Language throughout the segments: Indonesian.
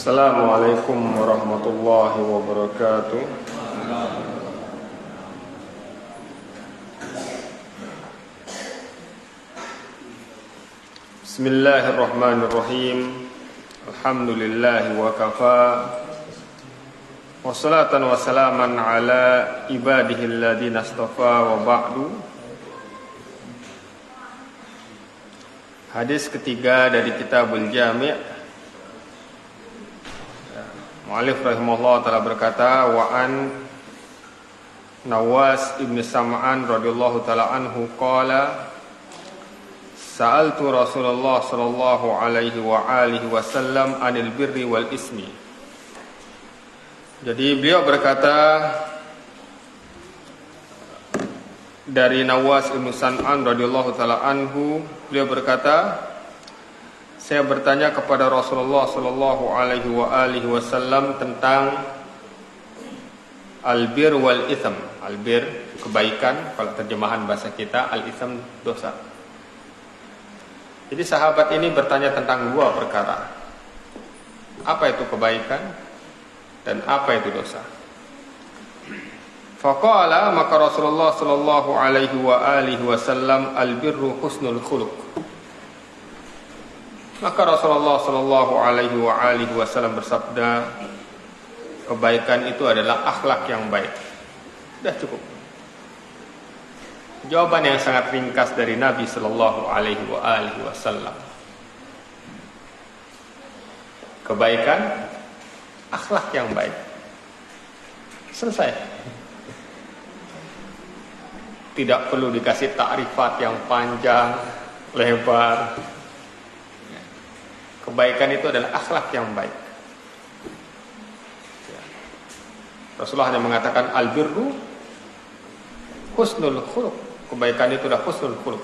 Assalamualaikum warahmatullahi wabarakatuh. Bismillahirrahmanirrahim. Alhamdulillahi wa kafa. Wassalatan wassalaman ala ibadihil ladina astafa wa ba'du. Hadis ketiga dari Kitabul Jami'. Mu'allif rahimahullah ta'ala berkata, wa an Nawas ibn Sam'an radhiyallahu ta'ala anhu qala sa'altu Rasulullah sallallahu alaihi wa alihi wasallam anil birri wal ismi. Jadi beliau berkata dari Nawas ibn Sam'an radhiyallahu ta'ala anhu, beliau berkata, saya bertanya kepada Rasulullah sallallahu alaihi wa alihi wasallam tentang albir wal itsm. Albir kebaikan, kalau terjemahan bahasa kita, al-itsm dosa. Jadi sahabat ini bertanya tentang dua perkara. Apa itu kebaikan dan apa itu dosa? Faqala, maka Rasulullah sallallahu alaihi wa alihi wasallam, albirru husnul khuluq. Maka Rasulullah sallallahu alaihi wa alihi wasallam bersabda, kebaikan itu adalah akhlak yang baik. Sudah cukup. Jawaban yang sangat ringkas dari Nabi sallallahu alaihi wa alihi wasallam. Kebaikan, akhlak yang baik. Selesai. Tidak perlu dikasih takrifat yang panjang, lebar. Kebaikan itu adalah akhlak yang baik. Rasulullah hanya mengatakan albirru husnul khuluq. Kebaikan itu adalah husnul khuluq.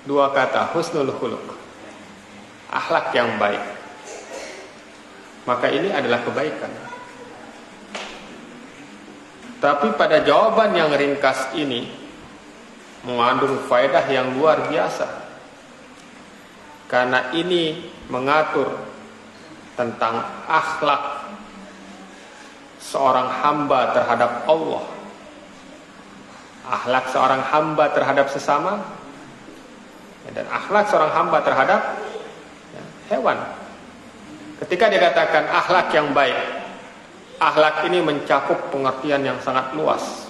Dua kata, husnul khuluq, akhlak yang baik. Maka ini adalah kebaikan. Tapi pada jawaban yang ringkas ini mengandung faedah yang luar biasa. Karena ini mengatur tentang akhlak seorang hamba terhadap Allah, akhlak seorang hamba terhadap sesama, dan akhlak seorang hamba terhadap hewan. Ketika dikatakan akhlak yang baik, akhlak ini mencakup pengertian yang sangat luas.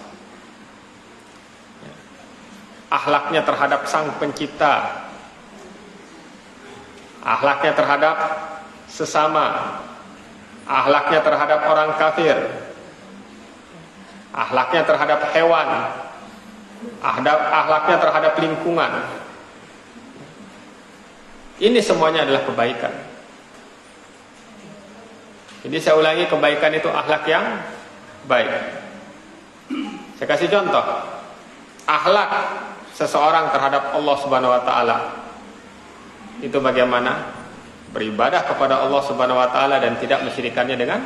Akhlaknya terhadap Sang Pencipta, akhlaknya terhadap sesama, akhlaknya terhadap orang kafir, akhlaknya terhadap hewan, akhlaknya terhadap lingkungan. Ini semuanya adalah kebaikan. Jadi saya ulangi, kebaikan itu akhlak yang baik. Saya kasih contoh. Akhlak seseorang terhadap Allah Subhanahu wa taala itu bagaimana? Beribadah kepada Allah Subhanahu wa taala dan tidak mensyirikannya dengan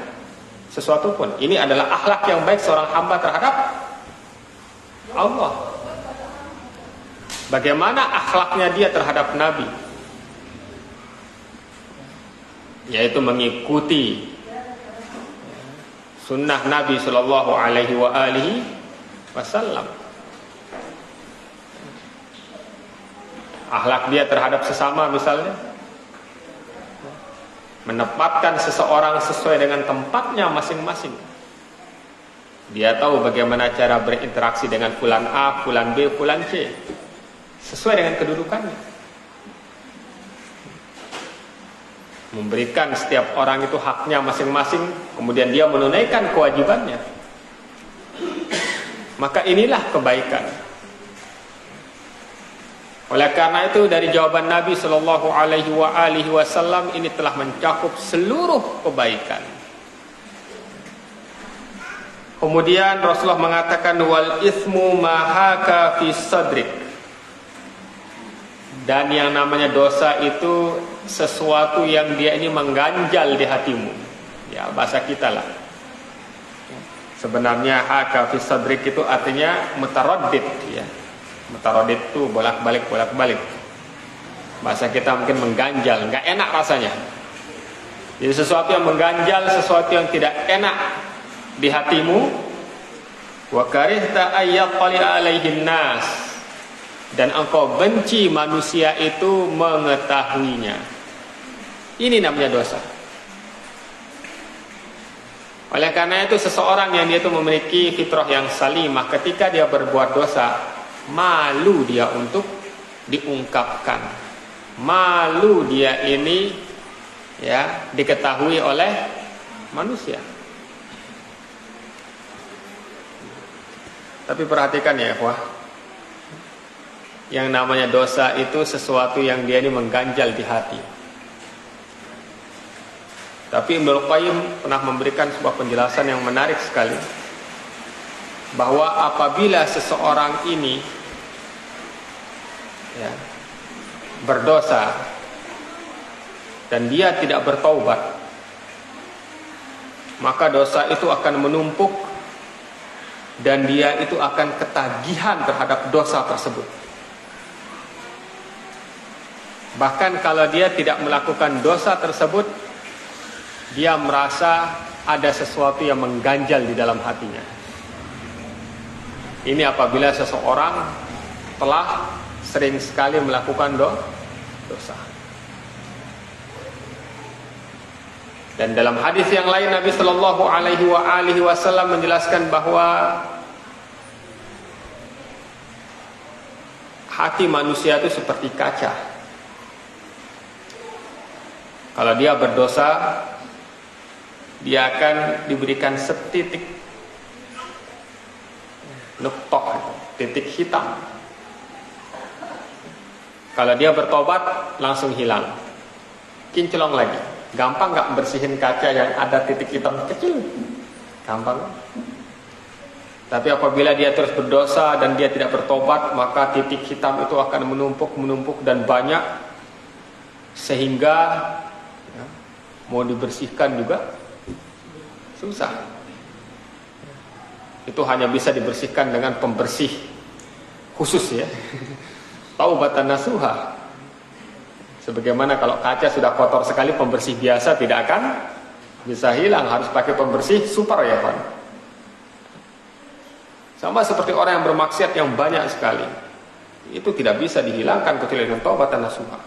sesuatu pun. Ini adalah akhlak yang baik seorang hamba terhadap Allah. Bagaimana akhlaknya dia terhadap Nabi? Yaitu mengikuti sunnah Nabi sallallahu alaihi wa alihi wasallam. Akhlak dia terhadap sesama misalnya, menempatkan seseorang sesuai dengan tempatnya masing-masing. Dia tahu bagaimana cara berinteraksi dengan fulan A, fulan B, fulan C, sesuai dengan kedudukannya. Memberikan setiap orang itu haknya masing-masing, kemudian dia menunaikan kewajibannya. Maka inilah kebaikan. Oleh karena itu dari jawaban Nabi sallallahu alaihi wa alihi wasallam ini telah mencakup seluruh kebaikan. Kemudian Rasulullah mengatakan wal itsmu ma haka fi sadrik. Dan yang namanya dosa itu sesuatu yang dia ini mengganjal di hatimu. Ya, bahasa kita lah. Sebenarnya haka fi sadrik itu artinya mutaraddid, ya. Mutaradid itu bolak-balik. Bahasa kita mungkin mengganjal, nggak enak rasanya. Jadi sesuatu yang mengganjal, sesuatu yang tidak enak di hatimu. Wa karihta ayyaqali alaihin nas, dan engkau benci manusia itu mengetahuinya. Ini namanya dosa. Oleh karena itu seseorang yang dia itu memiliki fitrah yang salimah, ketika dia berbuat dosa, malu dia untuk diungkapkan. Malu dia ini ya diketahui oleh manusia. Tapi perhatikan ya, wah, yang namanya dosa itu sesuatu yang dia ini mengganjal di hati. Tapi Ibnu Qayyim pernah memberikan sebuah penjelasan yang menarik sekali, bahwa apabila seseorang ini ya, berdosa dan dia tidak bertaubat, maka dosa itu akan menumpuk dan dia itu akan ketagihan terhadap dosa tersebut. Bahkan kalau dia tidak melakukan dosa tersebut, dia merasa ada sesuatu yang mengganjal di dalam hatinya. Ini apabila seseorang telah sering sekali melakukan dosa. Dan dalam hadis yang lain Nabi Shallallahu Alaihi Wasallam menjelaskan bahwa hati manusia itu seperti kaca. Kalau dia berdosa, dia akan diberikan setitik nuqtah, titik hitam. Kalau dia bertobat, langsung hilang, kinclong lagi. Gampang nggak bersihin kaca yang ada titik hitam kecil? Gampang. Tapi apabila dia terus berdosa dan dia tidak bertobat, maka titik hitam itu akan menumpuk dan banyak, sehingga ya, mau dibersihkan juga susah. Itu hanya bisa dibersihkan dengan pembersih khusus ya. Taubatan nasuha. Sebagaimana kalau kaca sudah kotor sekali, pembersih biasa tidak akan bisa hilang, harus pakai pembersih super ya Pak. Sama seperti orang yang bermaksiat yang banyak sekali, itu tidak bisa dihilangkan kecuali dengan taubatan nasuha.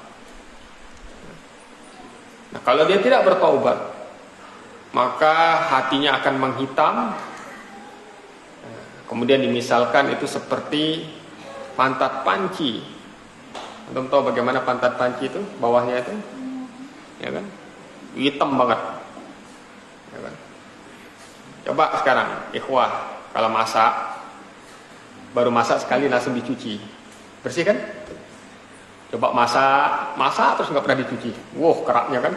Nah, kalau dia tidak bertaubat, maka hatinya akan menghitam. Kemudian dimisalkan itu seperti pantat panci. Antum tahu bagaimana pantat panci itu? Bawahnya itu, ya kan? Hitam banget. Ya kan? Coba sekarang, ikhwah, kalau masak, baru masak sekali langsung dicuci, bersih kan? Coba masak terus nggak pernah dicuci, keraknya kan?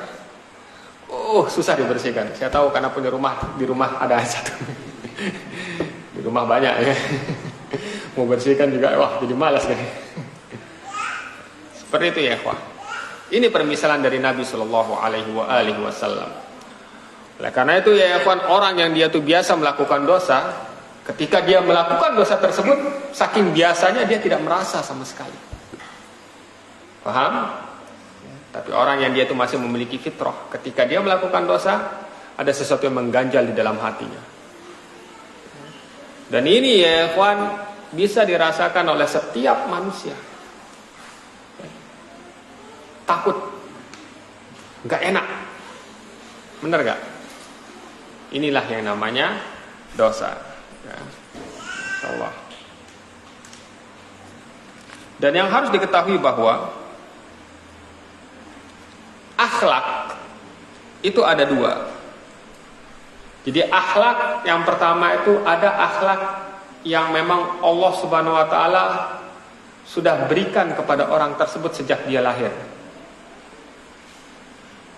Susah dibersihkan. Saya tahu karena punya di rumah ada satu. Di rumah banyak ya. Mau bersihkan juga, jadi malas kan. Seperti itu ya, ikhwah. Ini permisalan dari Nabi Shallallahu Alaihi Wasallam. Oleh karena itu ya, ikhwan, orang yang dia tuh biasa melakukan dosa, ketika dia melakukan dosa tersebut, saking biasanya dia tidak merasa sama sekali. Paham? Tapi orang yang dia itu masih memiliki fitrah, ketika dia melakukan dosa, ada sesuatu yang mengganjal di dalam hatinya. Dan ini ya, ikhwan, bisa dirasakan oleh setiap manusia. Takut, nggak enak, bener nggak? Inilah yang namanya dosa. Ya. Allah. Dan yang harus diketahui bahwa akhlak itu ada dua. Jadi akhlak yang pertama itu ada akhlak yang memang Allah Subhanahu Wa Taala sudah berikan kepada orang tersebut sejak dia lahir.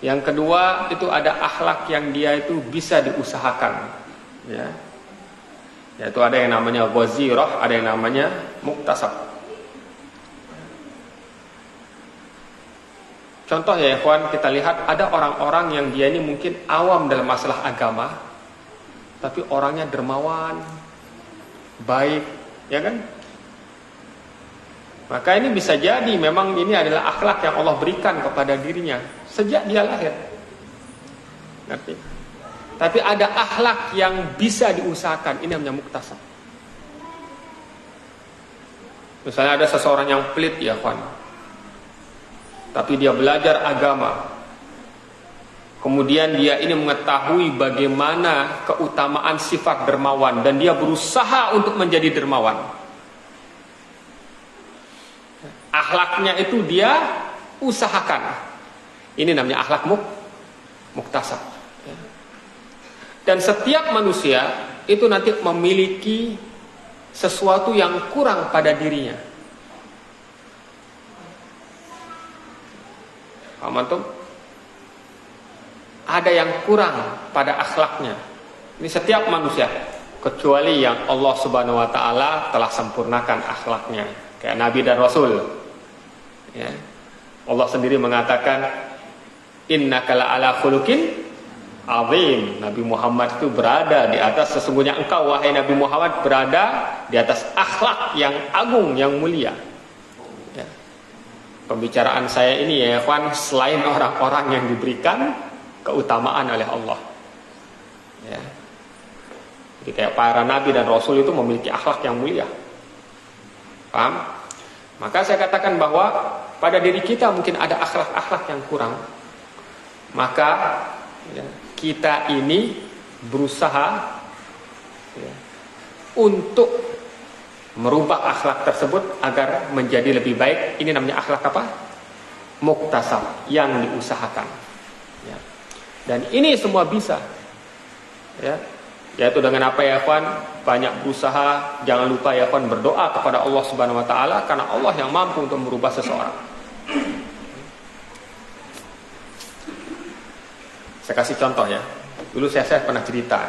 Yang kedua itu ada akhlak yang dia itu bisa diusahakan, ya. Yaitu ada yang namanya ghazirah, ada yang namanya muktasab. Contoh ya ikhwan, kita lihat ada orang-orang yang dia ini mungkin awam dalam masalah agama, tapi orangnya dermawan, baik, ya kan? Maka ini bisa jadi memang ini adalah akhlak yang Allah berikan kepada dirinya sejak dia lahir. Ngerti? Tapi ada akhlak yang bisa diusahakan, ini namanya muktasab. Misalnya ada seseorang yang pelit ya kawan, tapi dia belajar agama, kemudian dia ini mengetahui bagaimana keutamaan sifat dermawan, dan dia berusaha untuk menjadi dermawan. Akhlaknya itu dia usahakan. Ini namanya akhlak muktasab. Dan setiap manusia itu nanti memiliki sesuatu yang kurang pada dirinya. Paham antum? Ada yang kurang pada akhlaknya. Ini setiap manusia, kecuali yang Allah Subhanahu wa taala telah sempurnakan akhlaknya, kayak Nabi dan Rasul. Ya. Allah sendiri mengatakan, innaka la'ala khuluqin azim. Nabi Muhammad itu berada di atas, sesungguhnya engkau wahai Nabi Muhammad berada di atas akhlak yang agung, yang mulia. Ya. Pembicaraan saya ini ya kawan, selain orang-orang yang diberikan keutamaan oleh Allah. Ya. Jadi kayak para Nabi dan Rasul itu memiliki akhlak yang mulia. Paham? Maka saya katakan bahwa pada diri kita mungkin ada akhlak-akhlak yang kurang. Maka ya, kita ini berusaha ya, untuk merubah akhlak tersebut agar menjadi lebih baik. Ini namanya akhlak apa? Muktasab, yang diusahakan. Ya. Dan ini semua bisa, ya, yaitu dengan apa ya kawan? Banyak berusaha. Jangan lupa ya kawan, berdoa kepada Allah Subhanahu Wa Taala, karena Allah yang mampu untuk merubah seseorang. Saya kasih contoh ya. Dulu saya pernah cerita.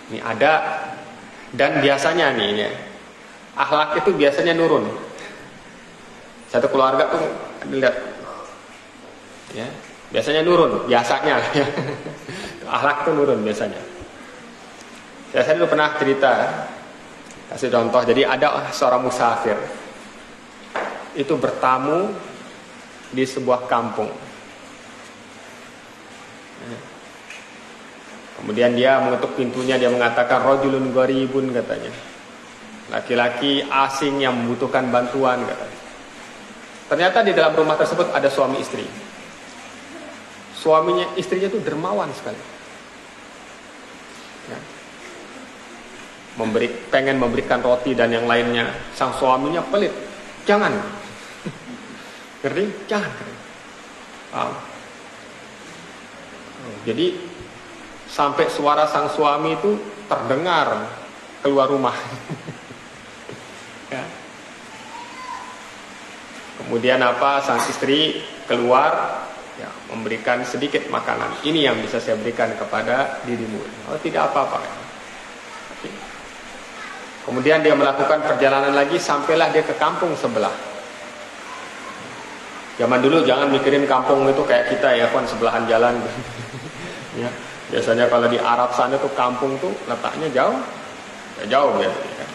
Ini ada, dan biasanya nih ya, akhlak itu biasanya nurun. Satu keluarga tuh dilihat, ya, biasanya nurun, biasanya ya. Akhlak tuh nurun biasanya. Saya dulu pernah cerita, kasih contoh. Jadi ada seorang musafir, itu bertamu di sebuah kampung. Kemudian dia mengetuk pintunya, dia mengatakan rajulun gharibun, katanya. Laki-laki asing yang membutuhkan bantuan, katanya. Ternyata di dalam rumah tersebut ada suami istri. Istrinya itu dermawan sekali. Ya. Pengen memberikan roti dan yang lainnya. Sang suaminya pelit. Jangan. Ngerti? Jangan. Jadi sampai suara sang suami itu terdengar keluar rumah. Ya. Kemudian apa? Sang istri keluar, ya, memberikan sedikit makanan. Ini yang bisa saya berikan kepada dirimu. Oh, tidak apa-apa. Kemudian dia melakukan perjalanan lagi, sampailah dia ke kampung sebelah. Zaman dulu jangan mikirin kampung itu kayak kita ya, kan sebelahan jalan. Ya. Biasanya kalau di Arab sana tuh kampung tuh letaknya jauh, ya jauh biasanya kan.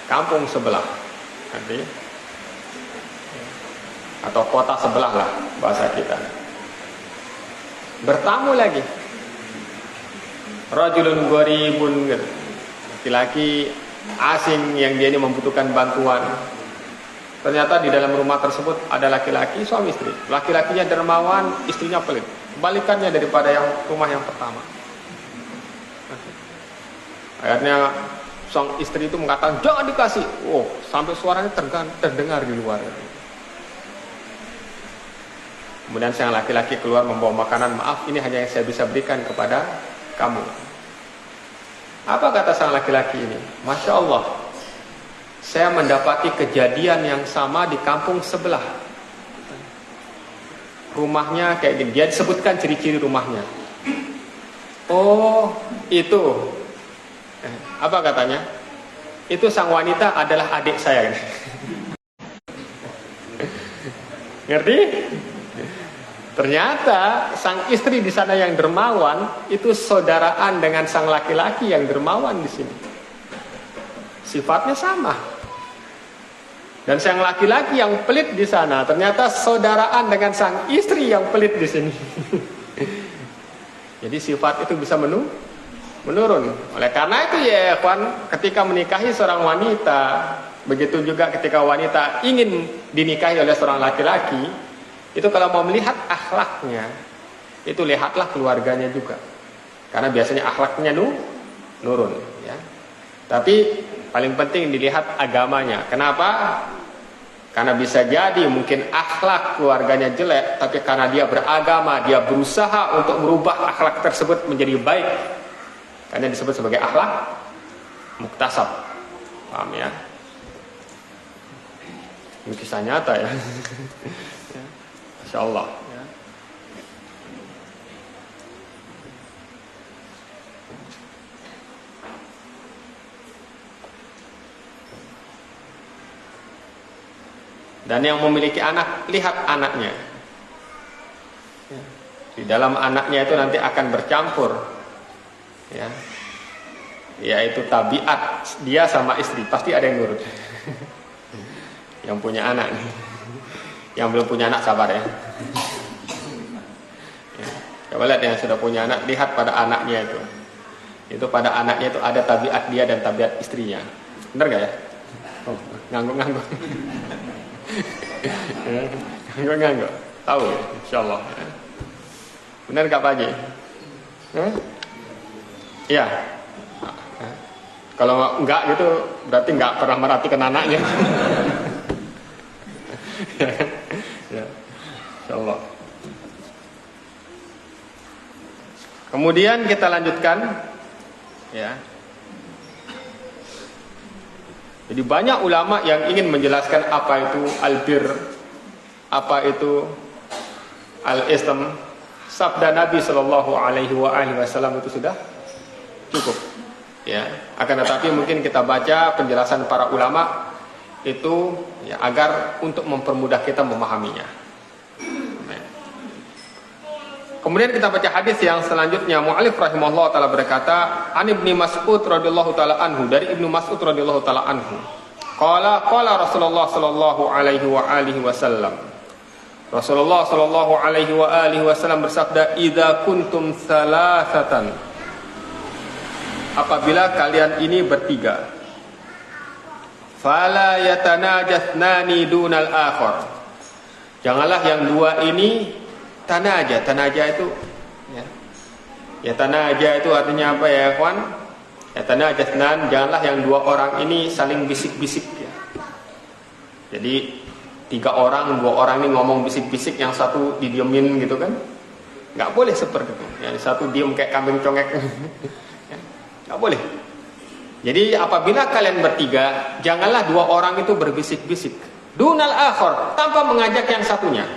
Kampung sebelah, nanti, atau kota sebelah lah bahasa kita. Bertamu lagi, rajulun gharibun, laki-laki asing yang dia ini membutuhkan bantuan. Ternyata di dalam rumah tersebut ada laki-laki, suami istri. Laki-lakinya dermawan, istrinya pelit. Kebalikannya daripada yang rumah yang pertama. Akhirnya sang istri itu mengatakan jangan dikasih. Oh, sampai suaranya terdengar di luar. Kemudian sang laki-laki keluar membawa makanan. Maaf, ini hanya yang saya bisa berikan kepada kamu. Apa kata sang laki-laki ini? Masya Allah, saya mendapati kejadian yang sama di kampung sebelah. Rumahnya kayak gini. Dia disebutkan ciri-ciri rumahnya. Oh, itu. Apa katanya? Itu sang wanita adalah adik saya. Ngerti? Ternyata sang istri di sana yang dermawan itu saudaraan dengan sang laki-laki yang dermawan di sini. Sifatnya sama. Dan sang laki-laki yang pelit di sana ternyata saudaraan dengan sang istri yang pelit di sini. Jadi sifat itu bisa menurun. Oleh karena itu ya ikhwan, ketika menikahi seorang wanita, begitu juga ketika wanita ingin dinikahi oleh seorang laki-laki, itu kalau mau melihat akhlaknya, itu lihatlah keluarganya juga. Karena biasanya akhlaknya nurun, ya. Tapi paling penting dilihat agamanya. Kenapa? Karena bisa jadi mungkin akhlak keluarganya jelek, tapi karena dia beragama, dia berusaha untuk merubah akhlak tersebut menjadi baik. Karena disebut sebagai akhlak muktasab. Paham ya? Ini kisah nyata ya. Masya Allah. Dan yang memiliki anak, lihat anaknya. Di dalam anaknya itu nanti akan bercampur, ya, yaitu tabiat dia sama istri. Pasti ada yang nurut. Yang punya anak nih. Yang belum punya anak sabar ya. Coba lihat yang sudah punya anak, lihat pada anaknya itu. Itu pada anaknya itu ada tabiat dia dan tabiat istrinya. Benar gak ya? Oh, ngangguk-ngangguk. Ngangguk-ngangguk. Tahu ya, insyaallah. Benar gak Pak Haji? Iya. Kalau enggak gitu berarti enggak pernah merhatikan anaknya. Ya. Insyaallah. Kemudian kita lanjutkan, ya. Jadi banyak ulama yang ingin menjelaskan apa itu albir, apa itu al-ism. Sabda Nabi Shallallahu Alaihi Wasallam itu sudah cukup, ya. Akan tetapi mungkin kita baca penjelasan para ulama itu, ya, agar untuk mempermudah kita memahaminya. Kemudian kita baca hadis yang selanjutnya. Mu'alif rahimahullah ta'ala berkata, An Ibni Mas'ud radhiyallahu ta'ala anhu, dari Ibnu Mas'ud radhiyallahu ta'ala anhu. Qala Rasulullah sallallahu alaihi wa alihi wasallam. Rasulullah sallallahu alaihi wa alihi wasallam bersabda, "Idza kuntum salasatan." Apabila kalian ini bertiga, fala yatanajasnani dunal akhar. Janganlah yang dua ini tanaja itu, ya. Ya tanaja itu artinya apa ya, kawan? Ya tanajasnan, janganlah yang dua orang ini saling bisik-bisik, ya. Jadi dua orang ini ngomong bisik-bisik, yang satu didiemin gitu kan? Nggak boleh seperti itu. Yang satu diem kayak kambing congek. Ya, nggak boleh. Jadi apabila kalian bertiga, janganlah dua orang itu berbisik-bisik. Dunal akhar, tanpa mengajak yang satunya.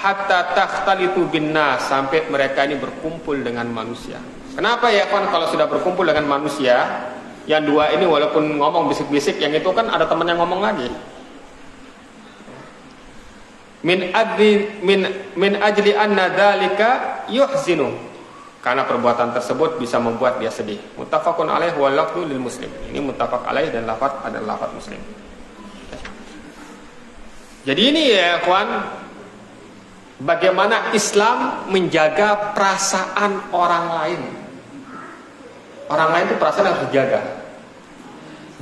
Hatta takhtalitu binnas, sampai mereka ini berkumpul dengan manusia. Kenapa ya kawan, kalau sudah berkumpul dengan manusia, yang dua ini walaupun ngomong bisik-bisik, yang itu kan ada teman yang ngomong lagi. Min ajli anna dzalika yuhzinu, karena perbuatan tersebut bisa membuat dia sedih. Muttafaqun alaih wa lafdhu lil muslim. Ini muttafaq alaih dan lafaz adalah lafaz muslim. Jadi ini ya kawan, bagaimana Islam menjaga perasaan orang lain. Orang lain itu perasaan harus dijaga.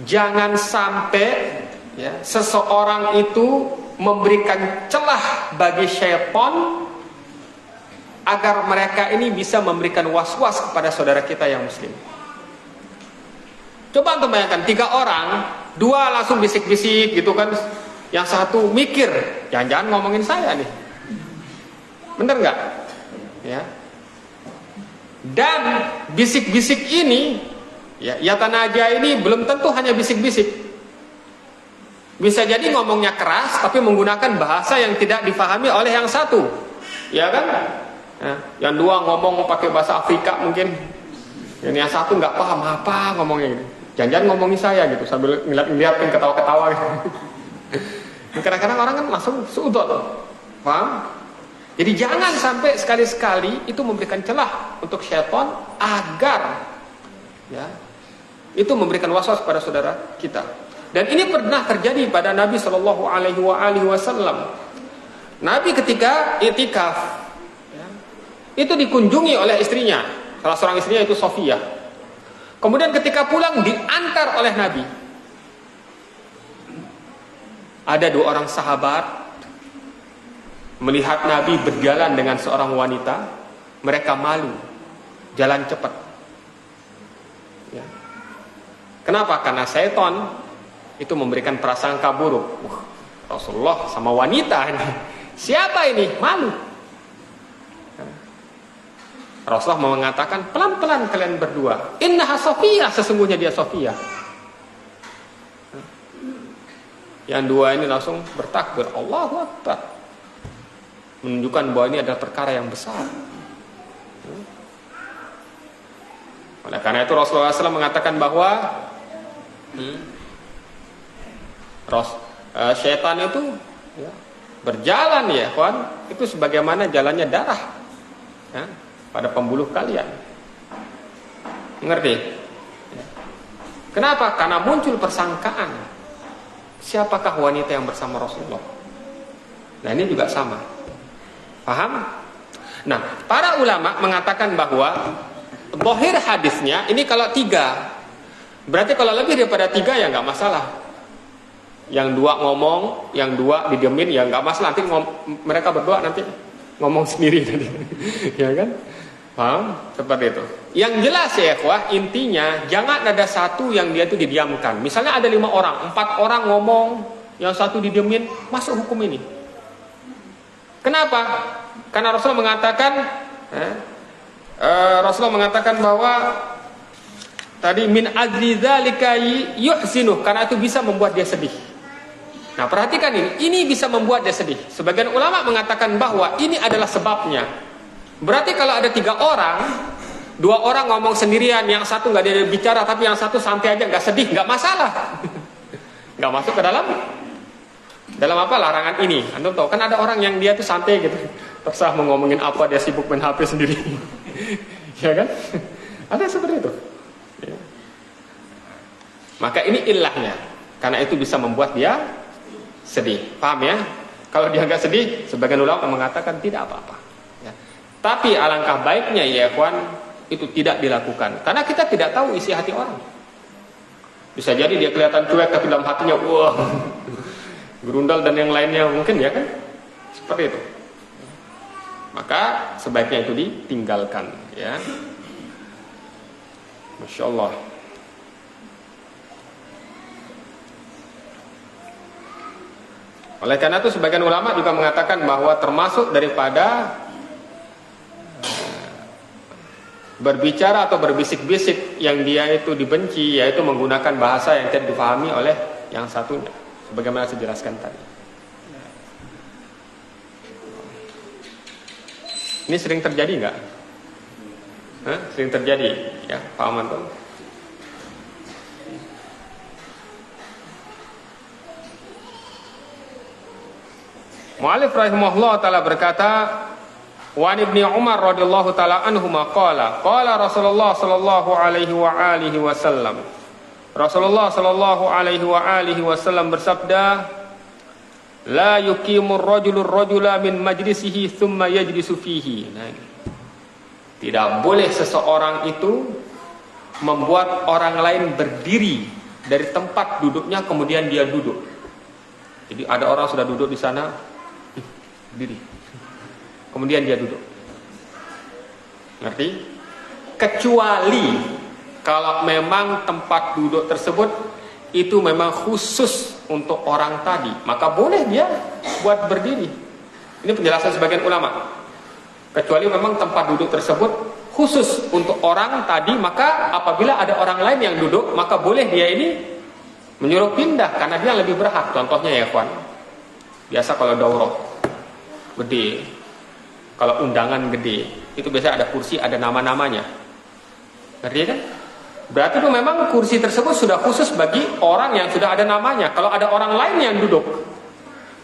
Jangan sampai, ya, seseorang itu memberikan celah bagi syaitan agar mereka ini bisa memberikan was-was kepada saudara kita yang muslim. Coba untuk bayangkan, 3 orang, 2 langsung bisik-bisik gitu kan, yang satu mikir, jangan-jangan ngomongin saya nih. Bener nggak? Ya. Dan bisik-bisik ini, ya tanaja ini belum tentu hanya bisik-bisik. Bisa jadi ngomongnya keras, tapi menggunakan bahasa yang tidak difahami oleh yang satu, ya kan? Ya, yang dua ngomong pakai bahasa Afrika mungkin, yang satu nggak paham apa ngomongnya gitu. Jangan-jangan ngomongin saya gitu, sambil ngeliatin ketawa-ketawa gitu. Kadang-kadang orang kan langsung suudon, paham? Jadi jangan sampai sekali-sekali itu memberikan celah untuk syaitan agar, ya, itu memberikan waswas pada saudara kita. Dan ini pernah terjadi pada Nabi Shallallahu Alaihi Wasallam. Nabi ketika i'tikaf, ya, itu dikunjungi oleh istrinya, salah seorang istrinya itu Sofia. Kemudian ketika pulang diantar oleh Nabi. Ada 2 orang sahabat melihat Nabi berjalan dengan seorang wanita, mereka malu, jalan cepat. Ya. Kenapa? Karena syaitan itu memberikan prasangka buruk. Rasulullah sama wanita ini. Siapa ini? Malu. Rasulullah mengatakan, pelan-pelan kalian berdua. Innaha Sofia, sesungguhnya dia Sofia. Yang 2 ini langsung bertakbir, Allahu Akbar, menunjukkan bahwa ini adalah perkara yang besar. Oleh karena itu Rasulullah SAW mengatakan bahwa syaitan itu ya, berjalan ya kawan, itu sebagaimana jalannya darah ya, pada pembuluh kalian. Mengerti? Ya. Kenapa? Karena muncul persangkaan. Siapakah wanita yang bersama Rasulullah? Nah ini juga sama. Paham? Nah para ulama mengatakan bahwa zahir hadisnya ini kalau 3, berarti kalau lebih daripada 3 ya nggak masalah. Yang 2 ngomong, yang 2 didiemin ya nggak masalah. Nanti mereka berdua nanti ngomong sendiri nanti, ya kan? Paham? Seperti itu. Yang jelas ya ikhwah, intinya jangan ada satu yang dia itu didiamkan. Misalnya ada 5 orang, 4 orang ngomong, yang 1 didiemin, masuk hukum ini. Kenapa? Karena Rasulullah mengatakan bahwa tadi min azli dzalika yuhsinuh, karena itu bisa membuat dia sedih. Nah perhatikan ini bisa membuat dia sedih. Sebagian ulama mengatakan bahwa ini adalah sebabnya. Berarti kalau ada 3 orang, 2 orang ngomong sendirian, yang 1 nggak dia bicara, tapi yang 1 santai aja, nggak sedih, nggak masalah, nggak masuk ke dalam apa larangan ini. Antum tahu kan ada orang yang dia tuh santai gitu, terserah mau ngomongin apa, dia sibuk main HP sendiri, ya kan? Ada seperti itu. Ya. Maka ini ilahnya, karena itu bisa membuat dia sedih. Paham ya? Kalau dia nggak sedih, sebagian ulama mengatakan tidak apa-apa. Ya. Tapi alangkah baiknya ya ikhwan, itu tidak dilakukan, karena kita tidak tahu isi hati orang. Bisa jadi dia kelihatan cuek tapi dalam hatinya wah, gerundal dan yang lainnya mungkin ya kan, seperti itu. Maka sebaiknya itu ditinggalkan ya. Masya Allah. Oleh karena itu sebagian ulama juga mengatakan bahwa termasuk daripada berbicara atau berbisik-bisik yang dia itu dibenci, yaitu menggunakan bahasa yang tidak dipahami oleh yang satunya, sebagaimana saya jelaskan tadi. Ini sering terjadi nggak? Sering terjadi, ya, paham antum? Mu'allif rahimahullah ta'ala berkata, wa ibni Umar radhiyallahu ta'ala anhuma qala Rasulullah sallallahu alaihi wa alihi wasallam. Rasulullah sallallahu alaihi wa alihi wasallam bersabda, la yuqimur rajula min majlisihi thumma yajlisu fihi. Nah, tidak boleh seseorang itu membuat orang lain berdiri dari tempat duduknya kemudian dia duduk. Jadi ada orang sudah duduk di sana, berdiri, kemudian dia duduk. Ngerti? Kecuali kalau memang tempat duduk tersebut itu memang khusus untuk orang tadi, maka boleh dia buat berdiri. Ini penjelasan sebagian ulama. Kecuali memang tempat duduk tersebut khusus untuk orang tadi, maka apabila ada orang lain yang duduk, maka boleh dia ini menyuruh pindah karena dia lebih berhak. Contohnya ya kawan, biasa kalau daurah gede, kalau undangan gede, itu biasa ada kursi, ada nama-namanya. Ngerti kan? Berarti itu memang kursi tersebut sudah khusus bagi orang yang sudah ada namanya. Kalau ada orang lain yang duduk,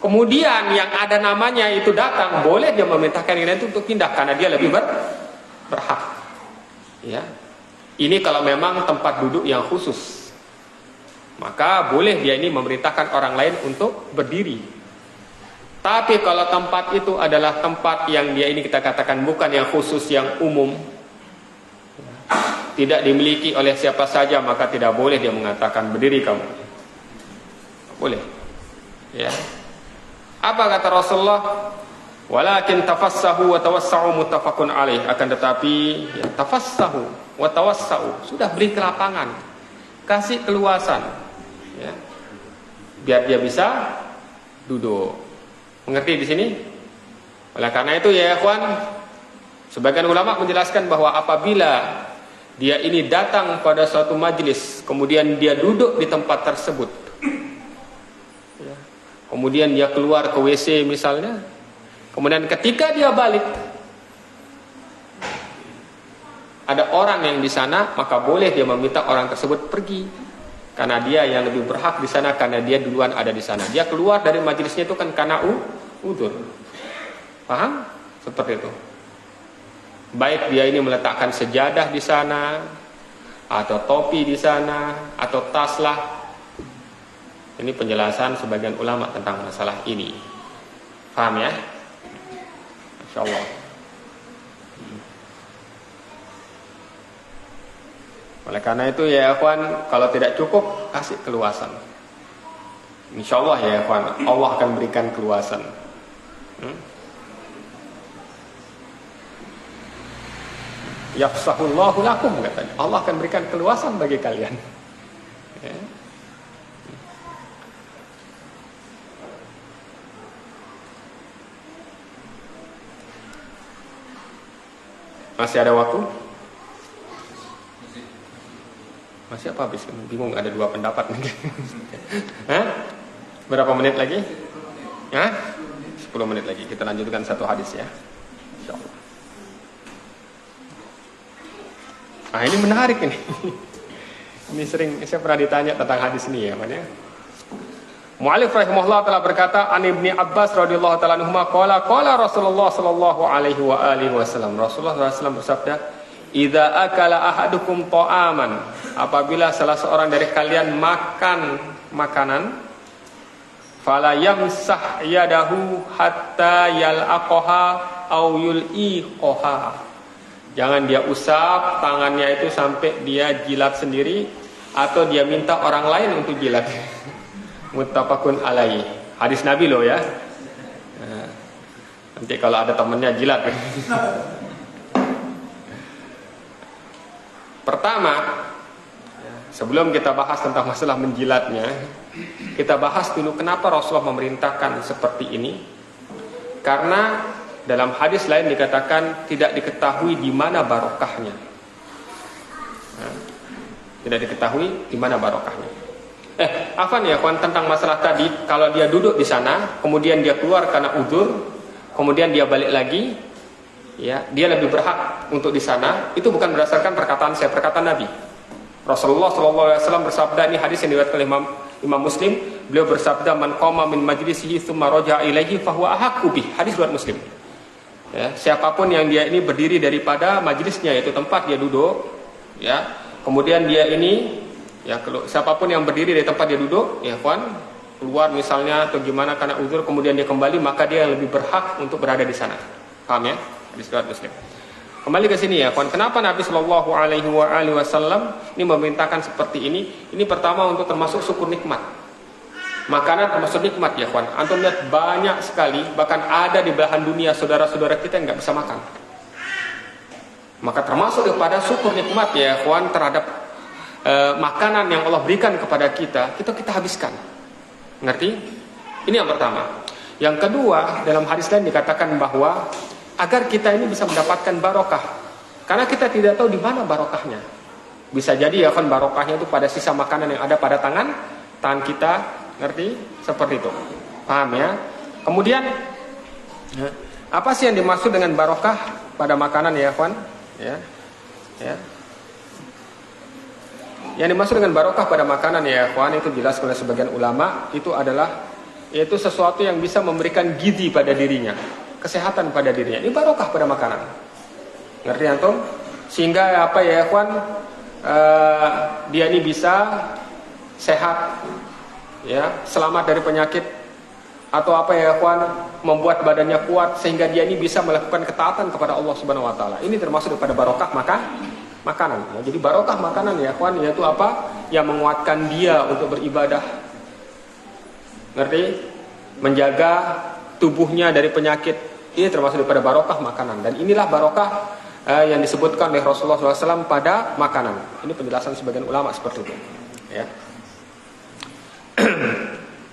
kemudian yang ada namanya itu datang, boleh dia memerintahkan yang itu untuk pindah karena dia lebih berhak. Ya. Ini kalau memang tempat duduk yang khusus. maka boleh dia ini memerintahkan orang lain untuk berdiri. Tapi kalau tempat itu adalah tempat yang dia ini kita katakan bukan yang khusus, yang umum, tidak dimiliki oleh siapa saja, maka tidak boleh dia mengatakan berdiri kamu. Boleh. Ya. Apa kata Rasulullah? Walakin tafassahu wa tawassa'u muttafaqun alaih. Akan tetapi ya, tafassahu wa tawassa'u, sudah beri kelapangan, kasih keluasan, ya, biar dia bisa duduk. Mengerti di sini? Oleh karena itu ya ikhwan, sebagian ulama menjelaskan bahwa apabila dia ini datang pada suatu majelis, kemudian dia duduk di tempat tersebut, ya, kemudian dia keluar ke WC misalnya, kemudian ketika dia balik ada orang yang di sana, maka boleh dia meminta orang tersebut pergi, karena dia yang lebih berhak di sana, karena dia duluan ada di sana. Dia keluar dari majelisnya itu kan karena udzur. Paham? Seperti itu. Baik dia ini meletakkan sejadah di sana, atau topi di sana, atau tas lah. Ini penjelasan sebagian ulama tentang masalah ini. Paham ya? Masya Allah. Oleh karena itu ya ikhwan, kalau tidak cukup kasih keluasan. Insya Allah ya ikhwan, Allah akan berikan keluasan. Yafsahullahu lakum, katanya. Allah akan berikan keluasan bagi kalian. Ya. Masih ada waktu? Masih apa habis? Bingung, ada dua pendapat nih. Hah? Berapa menit lagi? Hah? 10 menit lagi. Kita lanjutkan satu hadis ya. Insyaallah. Nah, ini menarik ini. Ini sering saya pernah ditanya tentang hadis ini ya, mana? Mu'allif rahimahullah telah berkata, an Ibni Abbas radhiyallahu taala anhuma qala Rasulullah sallallahu alaihi wa alihi wasallam. Rasulullah SAW bersabda, "Idza akala ahadukum ta'aman," apabila salah seorang dari kalian makan makanan, fala yamsah yadahu hatta yalaqaha aw yul'iqaha. Jangan dia usap tangannya itu sampai dia jilat sendiri, atau dia minta orang lain untuk jilat. Muttafaqun alaihi. Hadis Nabi loh ya. Nanti kalau ada temennya jilat. Pertama, sebelum kita bahas tentang masalah menjilatnya, kita bahas dulu kenapa Rasulullah memerintahkan seperti ini. Karena dalam hadis lain dikatakan tidak diketahui di mana barokahnya. Tidak diketahui di mana barokahnya. Afan ya kawan, tentang masalah tadi, kalau dia duduk di sana, kemudian dia keluar karena udzur, kemudian dia balik lagi, ya, dia lebih berhak untuk di sana. Itu bukan berdasarkan perkataan saya, perkataan Nabi. Rasulullah SAW bersabda, ini hadis yang diriwayatkan oleh Imam Muslim. Beliau bersabda, "Man qama min majlisihi tsumma raja'a ilaihi fa huwa ahaqqu bih." Hadis riwayat Muslim. Ya, siapapun yang dia ini berdiri daripada majlisnya, yaitu tempat dia duduk, ya, kemudian dia ini, ya, siapapun yang berdiri dari tempat dia duduk, ya kawan, keluar misalnya atau gimana karena uzur, kemudian dia kembali, maka dia lebih berhak untuk berada di sana. Paham ya? Hadis riwayat Muslim. Kembali ke sini ya kawan, kenapa Nabi Shallallahu Alaihi Wasallam ini memerintahkan seperti ini? Ini pertama untuk termasuk syukur nikmat. Makanan termasuk nikmat ya kawan. Antum lihat banyak sekali, bahkan ada di belahan dunia saudara-saudara kita yang nggak bisa makan. Maka termasuk kepada syukur nikmat ya kawan terhadap makanan yang Allah berikan kepada kita habiskan. Ngerti? Ini yang pertama. Yang kedua, dalam hadis lain dikatakan bahwa agar kita ini bisa mendapatkan barokah, karena kita tidak tahu di mana barokahnya. Bisa jadi ya kan barokahnya itu pada sisa makanan yang ada pada tangan kita, ngerti? Seperti itu. Paham ya? Kemudian apa sih yang dimaksud dengan barokah pada makanan ya kawan? Ya. Yang dimaksud dengan barokah pada makanan ya kawan, itu jelas oleh sebagian ulama, itu adalah yaitu sesuatu yang bisa memberikan gizi pada dirinya, kesehatan pada dirinya. Ini barokah pada makanan. Ngerti antum? Sehingga apa ya kawan, dia ini bisa sehat, ya, selamat dari penyakit, atau apa ya ikhwan, membuat badannya kuat sehingga dia ini bisa melakukan ketaatan kepada Allah Subhanahu wa taala. Ini termasuk daripada barokah makanan. Ya, jadi barokah makanan ya ikhwan, yaitu apa? Yang menguatkan dia untuk beribadah. Ngerti? Menjaga tubuhnya dari penyakit. Ini termasuk daripada barokah makanan. Dan inilah barokah yang disebutkan oleh Rasulullah SAW pada makanan. Ini penjelasan sebagian ulama seperti itu. Ya.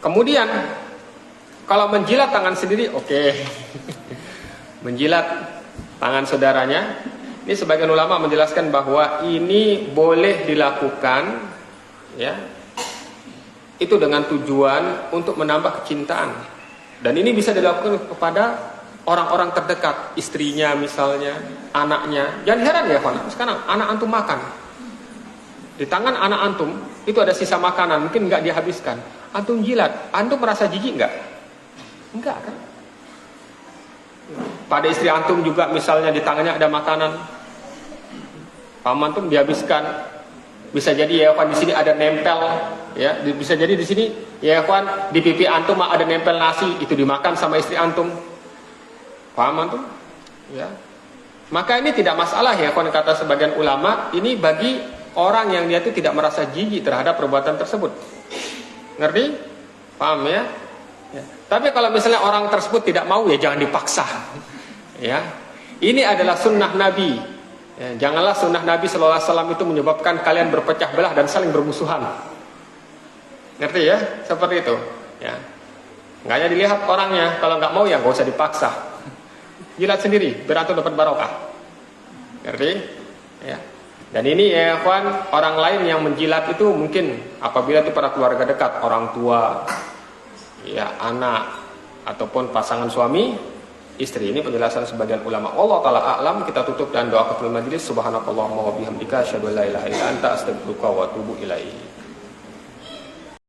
Kemudian kalau menjilat tangan sendiri, oke. Menjilat tangan saudaranya, ini sebagian ulama menjelaskan bahwa ini boleh dilakukan, ya, itu dengan tujuan untuk menambah kecintaan. Dan ini bisa dilakukan kepada orang-orang terdekat, istrinya misalnya, anaknya. Jangan heran ya kawan, sekarang anak antum makan, di tangan anak antum itu ada sisa makanan, mungkin nggak dihabiskan. Antum jilat, antum merasa jijik nggak? Enggak kan? Pada istri antum juga misalnya di tangannya ada makanan, paman antum dihabiskan. Bisa jadi ya kawan di sini ada nempel, ya. Bisa jadi di sini ya kawan di pipi antum ada nempel nasi, itu dimakan sama istri antum. Paham antum? Ya. Maka ini tidak masalah ya kawan, kata sebagian ulama, ini bagi orang yang dia itu tidak merasa jijik terhadap perbuatan tersebut. Ngerti? Paham ya? Ya. Tapi kalau misalnya orang tersebut tidak mau, ya jangan dipaksa. Ya, ini adalah sunnah Nabi. Ya, janganlah sunnah Nabi Sallallahu Alaihi Wasallam itu menyebabkan kalian berpecah belah dan saling bermusuhan. Ngerti ya? Seperti itu. Ya, nggak hanya dilihat orangnya. Kalau nggak mau ya nggak usah dipaksa. Jilat sendiri, biar antum dapat barokah. Ngerti? Ya. Dan ini ya kawan, orang lain yang menjilat itu mungkin apabila itu para keluarga dekat, orang tua, ya, anak, ataupun pasangan suami istri. Ini penjelasan sebagian ulama. Allah taala a'lam. Kita tutup dan doa ketua majelis. Subhanakallahumma wa bihamdika asyhadu an la ilaha illa anta astaghfiruka wa atubu ilaik.